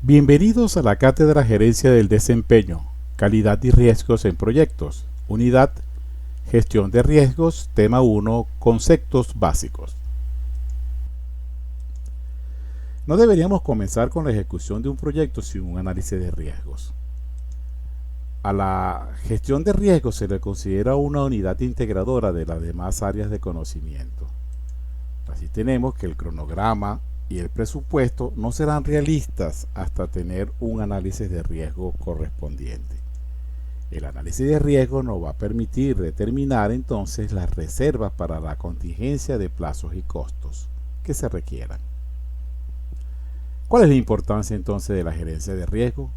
Bienvenidos a la Cátedra Gerencia del Desempeño, Calidad y Riesgos en Proyectos, Unidad Gestión de Riesgos, Tema 1, Conceptos Básicos. No deberíamos comenzar con la ejecución de un proyecto sin un análisis de riesgos. A la gestión de riesgos se le considera una unidad integradora de las demás áreas de conocimiento. Así tenemos que el cronograma y el presupuesto no serán realistas hasta tener un análisis de riesgo correspondiente. El análisis de riesgo nos va a permitir determinar entonces las reservas para la contingencia de plazos y costos que se requieran. ¿Cuál es la importancia entonces de la gerencia de riesgo?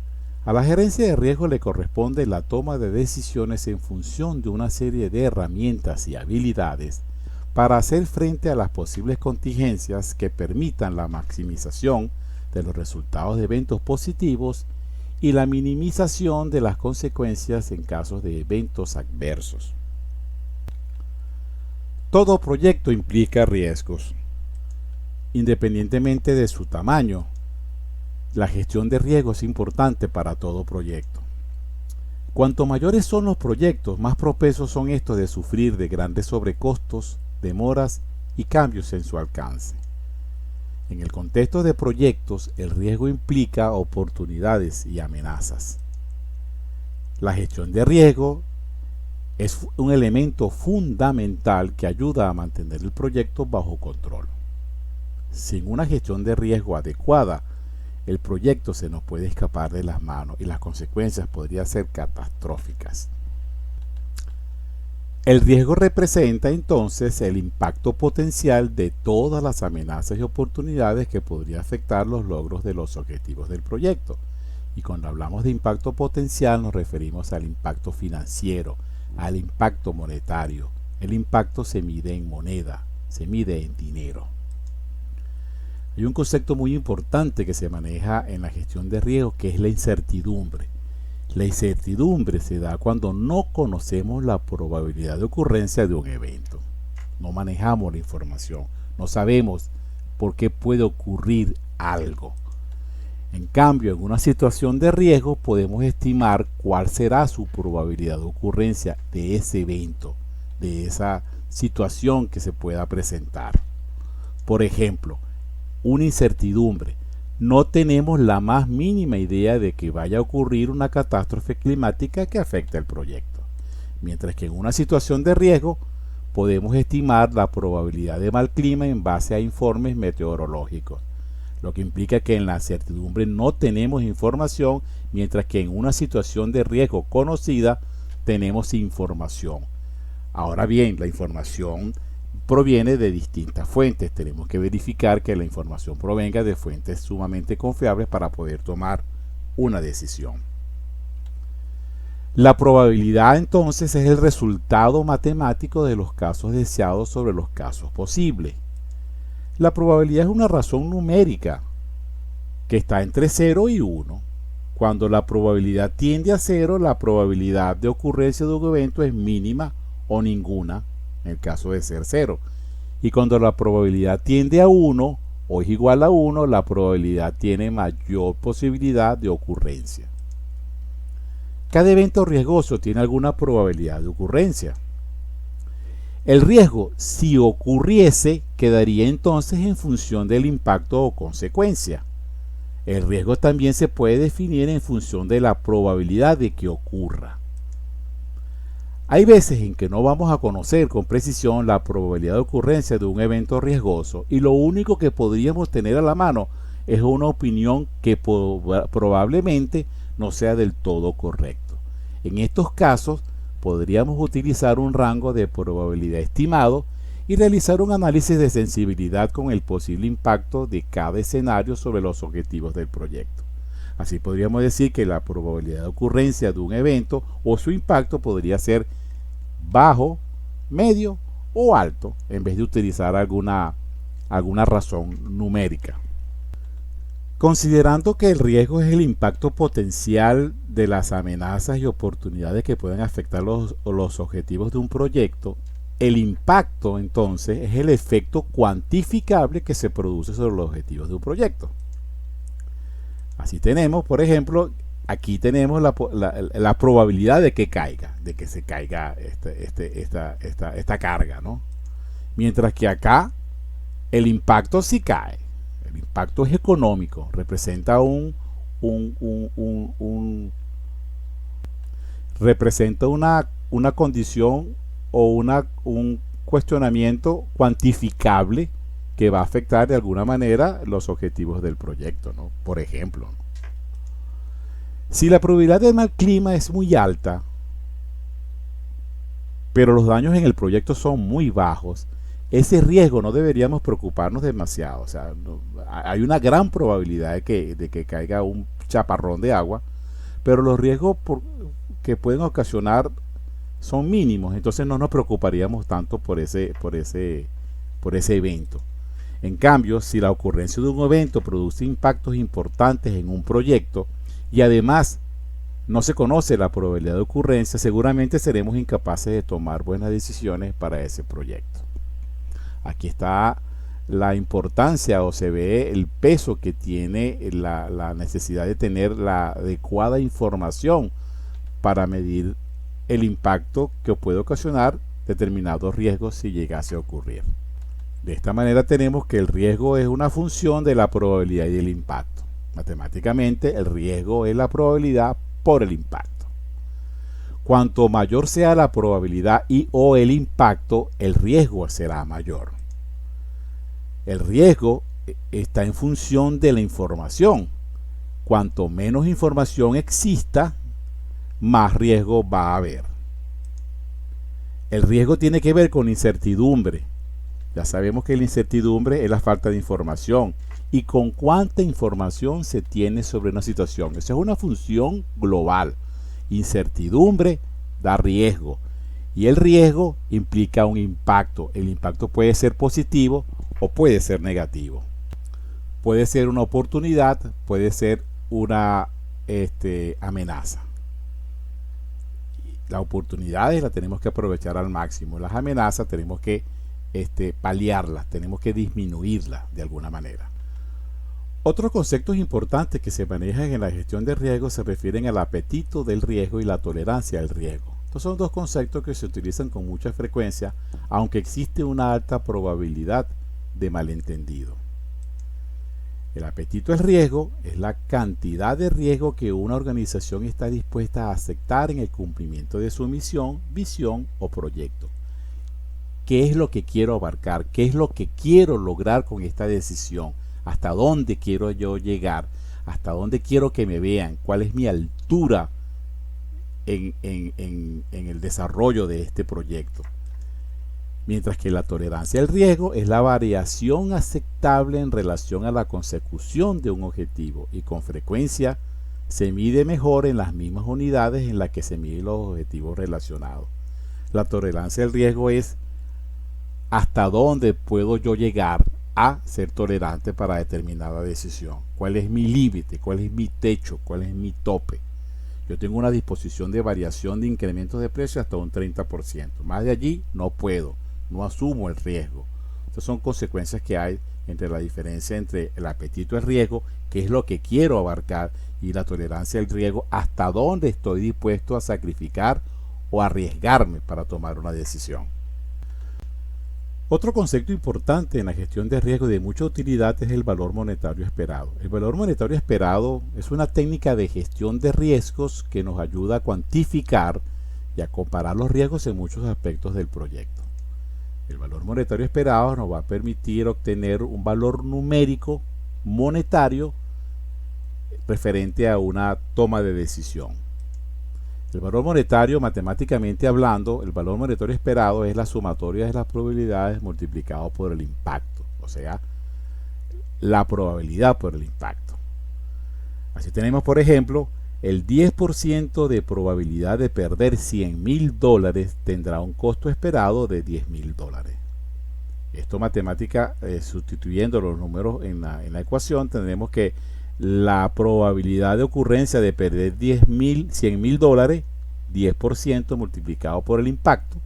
A la gerencia de riesgo le corresponde la toma de decisiones en función de una serie de herramientas y habilidades para hacer frente a las posibles contingencias que permitan la maximización de los resultados de eventos positivos y la minimización de las consecuencias en casos de eventos adversos. Todo proyecto implica riesgos, independientemente de su tamaño. La gestión de riesgos es importante para todo proyecto. Cuanto mayores son los proyectos, más propensos son estos de sufrir de grandes sobrecostos, demoras y cambios en su alcance. En el contexto de proyectos, el riesgo implica oportunidades y amenazas. La gestión de riesgo es un elemento fundamental que ayuda a mantener el proyecto bajo control. Sin una gestión de riesgo adecuada, el proyecto se nos puede escapar de las manos y las consecuencias podrían ser catastróficas. El riesgo representa entonces el impacto potencial de todas las amenazas y oportunidades que podría afectar los logros de los objetivos del proyecto. Y cuando hablamos de impacto potencial nos referimos al impacto financiero, al impacto monetario. El impacto se mide en moneda, se mide en dinero. Hay un concepto muy importante que se maneja en la gestión de riesgo, que es la incertidumbre. La incertidumbre se da cuando no conocemos la probabilidad de ocurrencia de un evento. No manejamos la información, no sabemos por qué puede ocurrir algo. En cambio, en una situación de riesgo podemos estimar cuál será su probabilidad de ocurrencia de ese evento, de esa situación que se pueda presentar. Por ejemplo, una incertidumbre. No tenemos la más mínima idea de que vaya a ocurrir una catástrofe climática que afecte al proyecto. Mientras que en una situación de riesgo podemos estimar la probabilidad de mal clima en base a informes meteorológicos, lo que implica que en la incertidumbre no tenemos información, mientras que en una situación de riesgo conocida tenemos información. Ahora bien, la información proviene de distintas fuentes. Tenemos que verificar que la información provenga de fuentes sumamente confiables para poder tomar una decisión. La probabilidad entonces es el resultado matemático de los casos deseados sobre los casos posibles. La probabilidad es una razón numérica que está entre 0 y 1. Cuando la probabilidad tiende a 0, la probabilidad de ocurrencia de un evento es mínima o ninguna, en el caso de ser 0. Y cuando la probabilidad tiende a 1 o es igual a 1, la probabilidad tiene mayor posibilidad de ocurrencia. Cada evento riesgoso tiene alguna probabilidad de ocurrencia. El riesgo, si ocurriese, quedaría entonces en función del impacto o consecuencia. El riesgo también se puede definir en función de la probabilidad de que ocurra. Hay veces en que no vamos a conocer con precisión la probabilidad de ocurrencia de un evento riesgoso y lo único que podríamos tener a la mano es una opinión que probablemente no sea del todo correcto. En estos casos podríamos utilizar un rango de probabilidad estimado y realizar un análisis de sensibilidad con el posible impacto de cada escenario sobre los objetivos del proyecto. Así podríamos decir que la probabilidad de ocurrencia de un evento o su impacto podría ser bajo, medio o alto, en vez de utilizar alguna razón numérica. Considerando que el riesgo es el impacto potencial de las amenazas y oportunidades que pueden afectar los objetivos de un proyecto, el impacto entonces es el efecto cuantificable que se produce sobre los objetivos de un proyecto. Así tenemos, por ejemplo, aquí tenemos la probabilidad de que caiga, de que se caiga esta carga, ¿no? Mientras que acá el impacto sí cae. El impacto es económico, representa representa una condición o un cuestionamiento cuantificable que va a afectar de alguna manera los objetivos del proyecto, ¿no? Por ejemplo, ¿no? Si la probabilidad de mal clima es muy alta, pero los daños en el proyecto son muy bajos, ese riesgo no deberíamos preocuparnos demasiado. O sea, hay una gran probabilidad de que caiga un chaparrón de agua, pero los riesgos que pueden ocasionar son mínimos, entonces no nos preocuparíamos tanto por ese evento. En cambio, si la ocurrencia de un evento produce impactos importantes en un proyecto y además no se conoce la probabilidad de ocurrencia, seguramente seremos incapaces de tomar buenas decisiones para ese proyecto. Aquí está la importancia o se ve el peso que tiene la necesidad de tener la adecuada información para medir el impacto que puede ocasionar determinados riesgos si llegase a ocurrir. De esta manera tenemos que el riesgo es una función de la probabilidad y el impacto. Matemáticamente, el riesgo es la probabilidad por el impacto. Cuanto mayor sea la probabilidad y o el impacto, el riesgo será mayor. El riesgo está en función de la información. Cuanto menos información exista, más riesgo va a haber. El riesgo tiene que ver con incertidumbre. Ya sabemos que la incertidumbre es la falta de información y con cuánta información se tiene sobre una situación. Esa es una función global. Incertidumbre da riesgo y el riesgo implica un impacto. El impacto puede ser positivo o puede ser negativo. Puede ser una oportunidad, puede ser una amenaza. Las oportunidades las tenemos que aprovechar al máximo. Las amenazas tenemos que paliarlas, tenemos que disminuirlas de alguna manera. Otros conceptos importantes que se manejan en la gestión de riesgo se refieren al apetito del riesgo y la tolerancia al riesgo. Estos son dos conceptos que se utilizan con mucha frecuencia, aunque existe una alta probabilidad de malentendido. El apetito al riesgo es la cantidad de riesgo que una organización está dispuesta a aceptar en el cumplimiento de su misión, visión o proyecto. ¿Qué es lo que quiero abarcar? ¿Qué es lo que quiero lograr con esta decisión? ¿Hasta dónde quiero yo llegar? ¿Hasta dónde quiero que me vean? ¿Cuál es mi altura en el desarrollo de este proyecto? Mientras que la tolerancia al riesgo es la variación aceptable en relación a la consecución de un objetivo y con frecuencia se mide mejor en las mismas unidades en las que se miden los objetivos relacionados. La tolerancia al riesgo es hasta dónde puedo yo llegar a ser tolerante para determinada decisión. ¿Cuál es mi límite? ¿Cuál es mi techo? ¿Cuál es mi tope? Yo tengo una disposición de variación de incrementos de precio hasta un 30%. Más de allí no puedo, no asumo el riesgo. Estas son consecuencias que hay entre la diferencia entre el apetito al riesgo, que es lo que quiero abarcar, y la tolerancia al riesgo, hasta dónde estoy dispuesto a sacrificar o arriesgarme para tomar una decisión. Otro concepto importante en la gestión de riesgo y de mucha utilidad es el valor monetario esperado. El valor monetario esperado es una técnica de gestión de riesgos que nos ayuda a cuantificar y a comparar los riesgos en muchos aspectos del proyecto. El valor monetario esperado nos va a permitir obtener un valor numérico monetario referente a una toma de decisión. El valor monetario, matemáticamente hablando, el valor monetario esperado es la sumatoria de las probabilidades multiplicado por el impacto, o sea, la probabilidad por el impacto. Así tenemos, por ejemplo, el 10% de probabilidad de perder $100,000 tendrá un costo esperado de $10,000. Esto matemática, sustituyendo los números en la ecuación, tendremos que la probabilidad de ocurrencia de perder $100,000, 10% multiplicado por el impacto,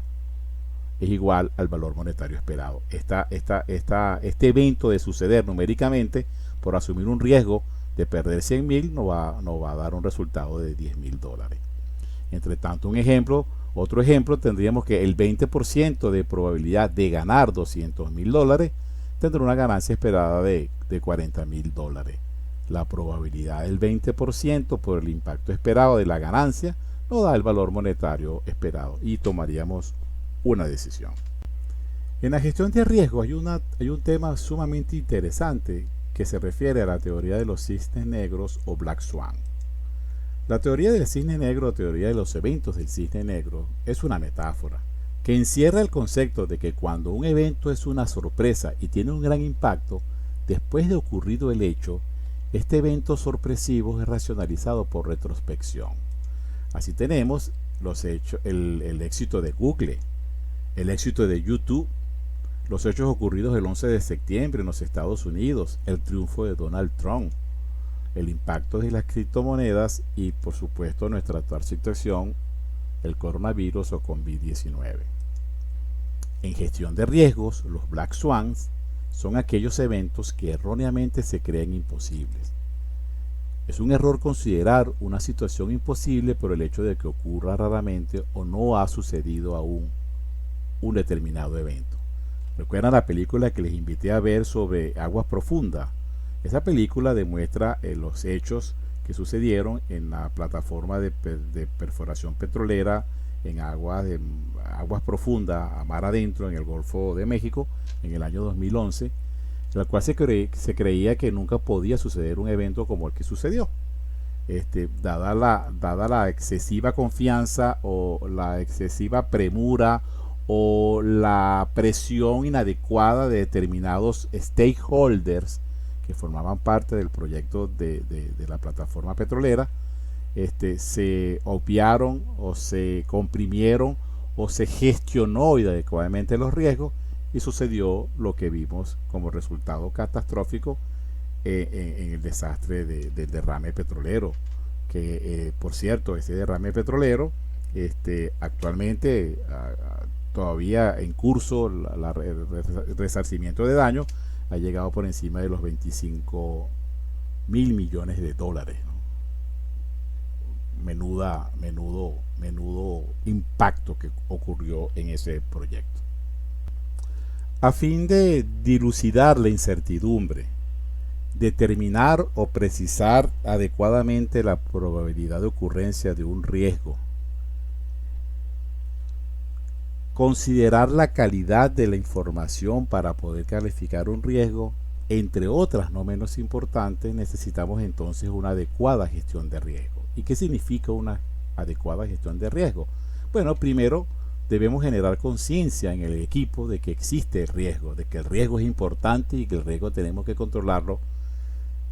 es igual al valor monetario esperado. Este evento de suceder numéricamente por asumir un riesgo de perder 100.000 no va a dar un resultado de $10.000. Entre tanto, otro ejemplo, tendríamos que el 20% de probabilidad de ganar $200.000 tendrá una ganancia esperada de $40.000. La probabilidad del 20% por el impacto esperado de la ganancia nos da el valor monetario esperado y tomaríamos una decisión. En la gestión de riesgo hay un tema sumamente interesante que se refiere a la teoría de los cisnes negros o Black Swan. La teoría del cisne negro o teoría de los eventos del cisne negro es una metáfora que encierra el concepto de que cuando un evento es una sorpresa y tiene un gran impacto, después de ocurrido el hecho, este evento sorpresivo es racionalizado por retrospección. Así tenemos el éxito de Google, el éxito de YouTube, los hechos ocurridos el 11 de septiembre en los Estados Unidos, el triunfo de Donald Trump, el impacto de las criptomonedas y, por supuesto, nuestra actual situación, el coronavirus o COVID-19. En gestión de riesgos, los Black Swans son aquellos eventos que erróneamente se creen imposibles. Es un error considerar una situación imposible por el hecho de que ocurra raramente o no ha sucedido aún un determinado evento. ¿Recuerdan la película que les invité a ver sobre Aguas Profundas? Esa película demuestra los hechos que sucedieron en la plataforma de perforación petrolera en aguas profundas, a mar adentro, en el Golfo de México, en el año 2011, en la cual se creía que nunca podía suceder un evento como el que sucedió. Dada la excesiva confianza o la excesiva premura o la presión inadecuada de determinados stakeholders que formaban parte del proyecto de la plataforma petrolera, se obviaron o se comprimieron o se gestionó inadecuadamente los riesgos y sucedió lo que vimos como resultado catastrófico en el desastre del derrame petrolero, que por cierto, ese derrame petrolero actualmente todavía en curso el resarcimiento de daño ha llegado por encima de los $25.000 millones, ¿no? Menudo impacto que ocurrió en ese proyecto. A fin de dilucidar la incertidumbre, determinar o precisar adecuadamente la probabilidad de ocurrencia de un riesgo, considerar la calidad de la información para poder calificar un riesgo, entre otras no menos importantes, necesitamos entonces una adecuada gestión de riesgo. ¿Y qué significa una adecuada gestión de riesgo? Bueno, primero debemos generar conciencia en el equipo de que existe el riesgo, de que el riesgo es importante y que el riesgo tenemos que controlarlo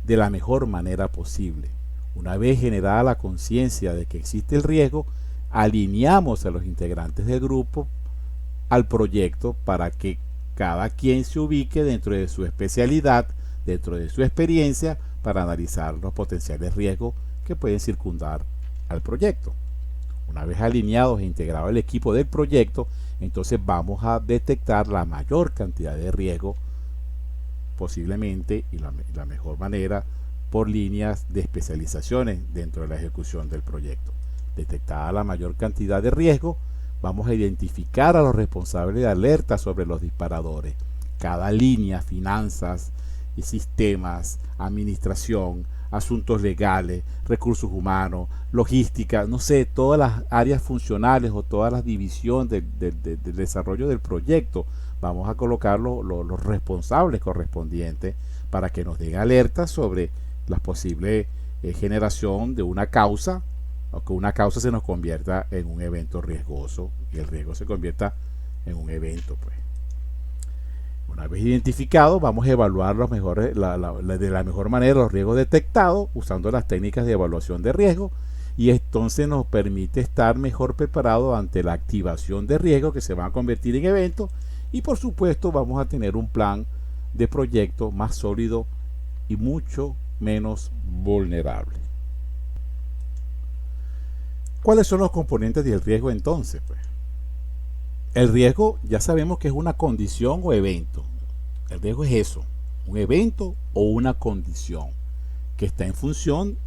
de la mejor manera posible. Una vez generada la conciencia de que existe el riesgo, alineamos a los integrantes del grupo al proyecto para que cada quien se ubique dentro de su especialidad, dentro de su experiencia, para analizar los potenciales riesgos que pueden circundar al proyecto. Una vez alineados e integrado el equipo del proyecto, entonces vamos a detectar la mayor cantidad de riesgo posiblemente y la mejor manera por líneas de especializaciones dentro de la ejecución del proyecto. Detectada la mayor cantidad de riesgo, vamos a identificar a los responsables de alerta sobre los disparadores. Cada línea, finanzas y sistemas, administración, asuntos legales, recursos humanos, logística, no sé, todas las áreas funcionales o todas las divisiones del desarrollo del proyecto, vamos a colocar los responsables correspondientes para que nos den alerta sobre la posible generación de una causa, o que una causa se nos convierta en un evento riesgoso y el riesgo se convierta en un evento, pues. Una vez identificado, vamos a evaluar de la mejor manera los riesgos detectados usando las técnicas de evaluación de riesgo, y entonces nos permite estar mejor preparados ante la activación de riesgos que se van a convertir en eventos, y por supuesto vamos a tener un plan de proyecto más sólido y mucho menos vulnerable. ¿Cuáles son los componentes del riesgo entonces? Pues el riesgo ya sabemos que es una condición o evento. El riesgo es eso, un evento o una condición. que está en función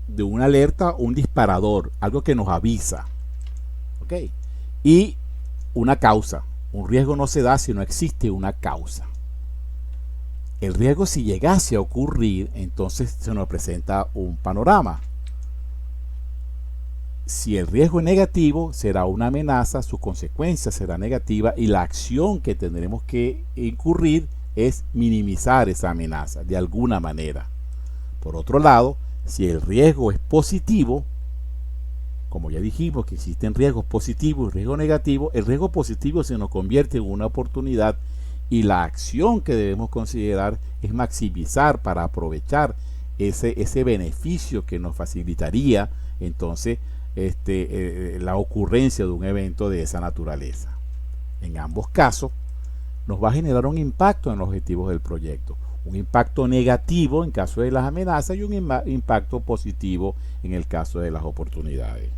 de una alerta, un disparador, algo que nos avisa. ¿Ok? Y una causa. Un riesgo no se da si no existe una causa. El riesgo, si llegase a ocurrir, entonces se nos presenta un panorama. Si el riesgo es negativo, será una amenaza, su consecuencia será negativa y la acción que tendremos que incurrir es minimizar esa amenaza de alguna manera. Por otro lado, si el riesgo es positivo, como ya dijimos que existen riesgos positivos y riesgos negativos, el riesgo positivo se nos convierte en una oportunidad y la acción que debemos considerar es maximizar para aprovechar ese beneficio que nos facilitaría entonces la ocurrencia de un evento de esa naturaleza. En ambos casos nos va a generar un impacto en los objetivos del proyecto, un impacto negativo en caso de las amenazas y un impacto positivo en el caso de las oportunidades.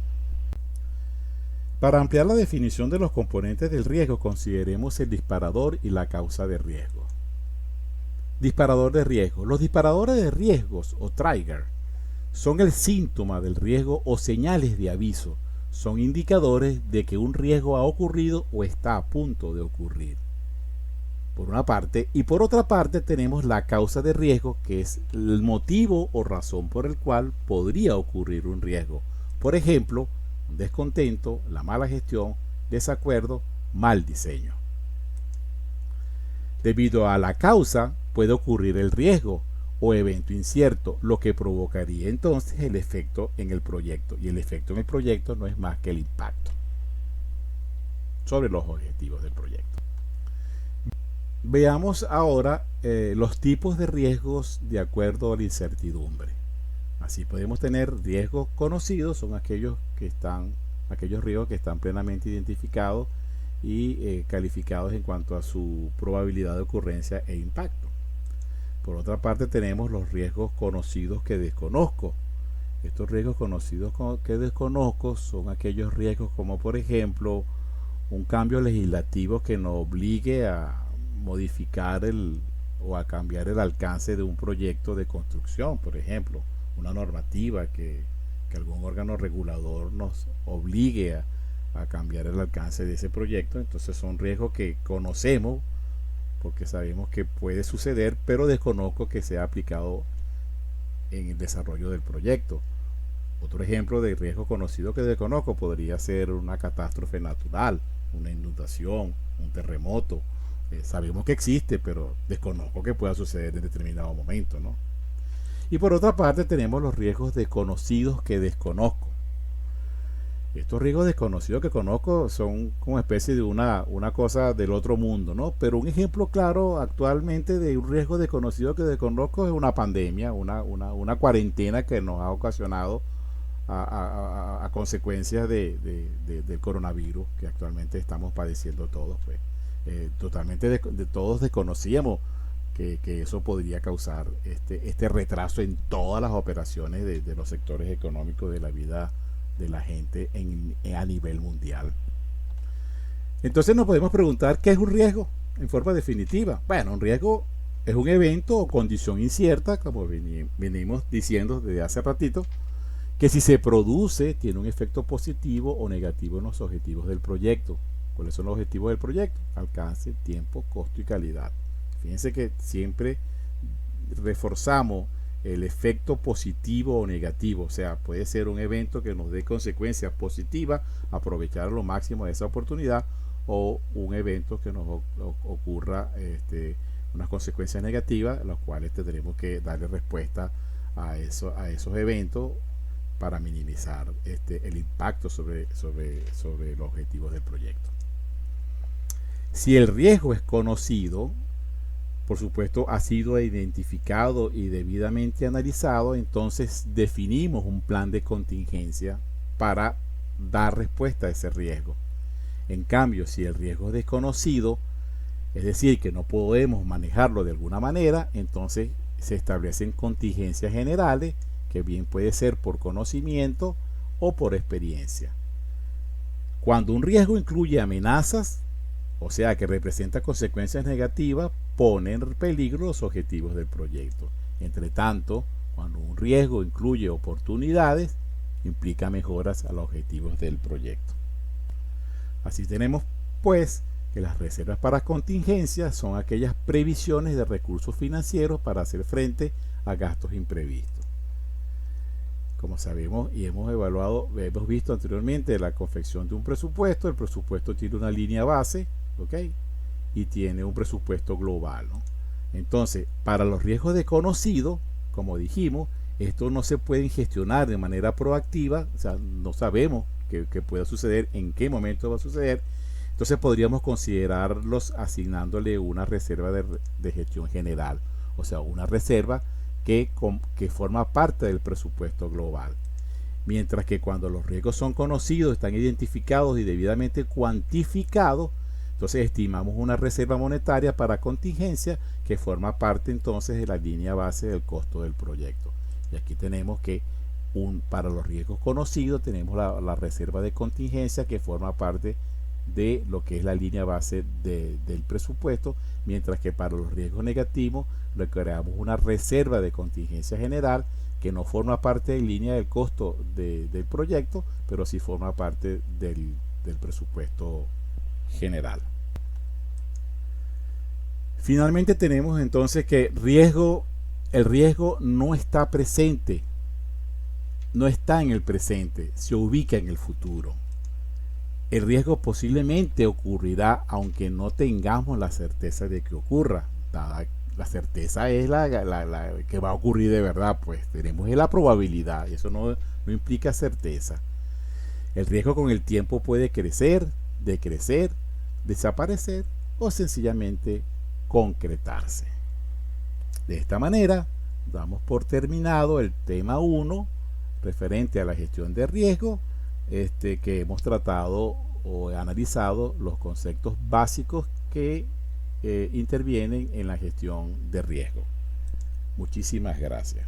Para ampliar la definición de los componentes del riesgo, consideremos el disparador y la causa de riesgo. Disparador de riesgo. Los disparadores de riesgos o trigger son el síntoma del riesgo o señales de aviso. Son indicadores de que un riesgo ha ocurrido o está a punto de ocurrir. Por una parte, y por otra parte tenemos la causa de riesgo, que es el motivo o razón por el cual podría ocurrir un riesgo. Por ejemplo, un descontento, la mala gestión, desacuerdo, mal diseño. Debido a la causa puede ocurrir el riesgo o evento incierto, lo que provocaría entonces el efecto en el proyecto. Y el efecto en el proyecto no es más que el impacto sobre los objetivos del proyecto. Veamos ahora los tipos de riesgos de acuerdo a la incertidumbre. Así podemos tener riesgos conocidos, son aquellos riesgos que están plenamente identificados y calificados en cuanto a su probabilidad de ocurrencia e impacto. Por otra parte tenemos los riesgos conocidos que desconozco. Estos riesgos conocidos que desconozco son aquellos riesgos como por ejemplo un cambio legislativo que nos obligue a modificar o a cambiar el alcance de un proyecto de construcción, por ejemplo, una normativa que algún órgano regulador nos obligue a cambiar el alcance de ese proyecto. Entonces son riesgos que conocemos porque sabemos que puede suceder, pero desconozco que sea aplicado en el desarrollo del proyecto. Otro ejemplo de riesgo conocido que desconozco podría ser una catástrofe natural, una inundación, un terremoto. Sabemos que existe, pero desconozco que pueda suceder en determinado momento, ¿no? Y por otra parte tenemos los riesgos desconocidos que desconozco. Estos riesgos desconocidos que conozco son como especie de una cosa del otro mundo, ¿no? Pero un ejemplo claro actualmente de un riesgo desconocido que desconozco es una pandemia, una cuarentena que nos ha ocasionado a consecuencias del coronavirus que actualmente estamos padeciendo todos, pues. Totalmente todos desconocíamos que eso podría causar este retraso en todas las operaciones de los sectores económicos de la vida de la gente a nivel mundial. Entonces nos podemos preguntar ¿qué es un riesgo? En forma definitiva. Bueno, un riesgo es un evento o condición incierta, como venimos diciendo desde hace ratito, que si se produce tiene un efecto positivo o negativo en los objetivos del proyecto. ¿Cuáles son los objetivos del proyecto? Alcance, tiempo, costo y calidad. Fíjense que siempre reforzamos el efecto positivo o negativo. O sea, puede ser un evento que nos dé consecuencias positivas, aprovechar a lo máximo de esa oportunidad, o un evento que nos ocurra unas consecuencias negativas, las cuales tendremos que darle respuesta a esos eventos para minimizar el impacto sobre los objetivos del proyecto. Si el riesgo es conocido, por supuesto ha sido identificado y debidamente analizado, entonces definimos un plan de contingencia para dar respuesta a ese riesgo. En cambio, si el riesgo es desconocido, es decir, que no podemos manejarlo de alguna manera, entonces se establecen contingencias generales, que bien puede ser por conocimiento o por experiencia. Cuando un riesgo incluye amenazas, o sea que representa consecuencias negativas, pone en peligro los objetivos del proyecto. Entre tanto, Cuando un riesgo incluye oportunidades, implica mejoras a los objetivos del proyecto. Así tenemos, pues, que las reservas para contingencias son aquellas previsiones de recursos financieros para hacer frente a gastos imprevistos. Como sabemos y hemos visto anteriormente la confección de un presupuesto. El presupuesto tiene una línea base, ¿ok? Y tiene un presupuesto global, ¿no? Entonces, para los riesgos desconocidos, como dijimos, estos no se pueden gestionar de manera proactiva, o sea, no sabemos qué pueda suceder, en qué momento va a suceder. Entonces podríamos considerarlos asignándole una reserva de gestión general, o sea, una reserva que forma parte del presupuesto global. Mientras que cuando los riesgos son conocidos, están identificados y debidamente cuantificados, entonces estimamos una reserva monetaria para contingencia que forma parte entonces de la línea base del costo del proyecto. Y aquí tenemos que para los riesgos conocidos tenemos la reserva de contingencia que forma parte de lo que es la línea base del presupuesto, mientras que para los riesgos negativos le creamos una reserva de contingencia general que no forma parte de línea del costo del proyecto, pero sí forma parte del presupuesto general. Finalmente tenemos entonces que el riesgo no está presente, no está en el presente, se ubica en el futuro. El riesgo posiblemente ocurrirá aunque no tengamos la certeza de que ocurra. La certeza es la que va a ocurrir de verdad, pues tenemos la probabilidad, y eso no implica certeza. El riesgo con el tiempo puede crecer, decrecer, desaparecer o sencillamente concretarse. De esta manera, damos por terminado el tema 1 referente a la gestión de riesgo, que hemos tratado o analizado los conceptos básicos que intervienen en la gestión de riesgo. Muchísimas gracias.